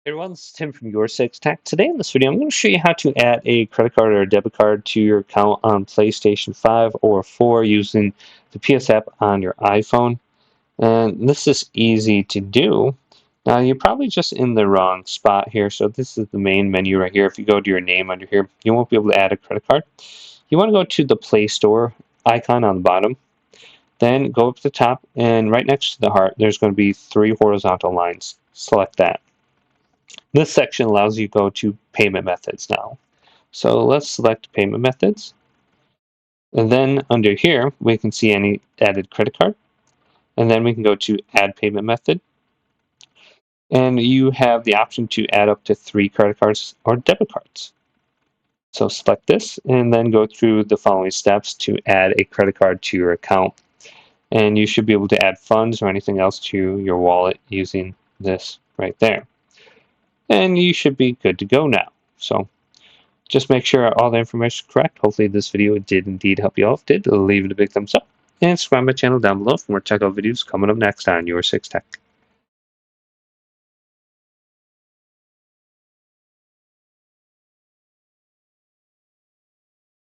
Hey everyone, this is Tim from Your Six Tech. Today in this video, I'm going to show you how to add a credit card or a debit card to your account on PlayStation 5 or 4 using the PS app on your iPhone. And this is easy to do. Now, you're probably just in the wrong spot here. So this is the main menu right here. If you go to your name under here, you won't be able to add a credit card. You want to go to the Play Store icon on the bottom. Then go up to the top, and right next to the heart, there's going to be three horizontal lines. Select that. This section allows you to go to payment methods now. So let's select payment methods. And then under here, we can see any added credit card. And then we can go to add payment method. And you have the option to add up to 3 credit cards or debit cards. So select this and then go through the following steps to add a credit card to your account. And you should be able to add funds or anything else to your wallet using this right there. And you should be good to go now. So just make sure all the information is correct. Hopefully this video did indeed help you out. If it did, leave it a big thumbs up. And subscribe to my channel down below for more tech videos coming up next on Your Six Tech.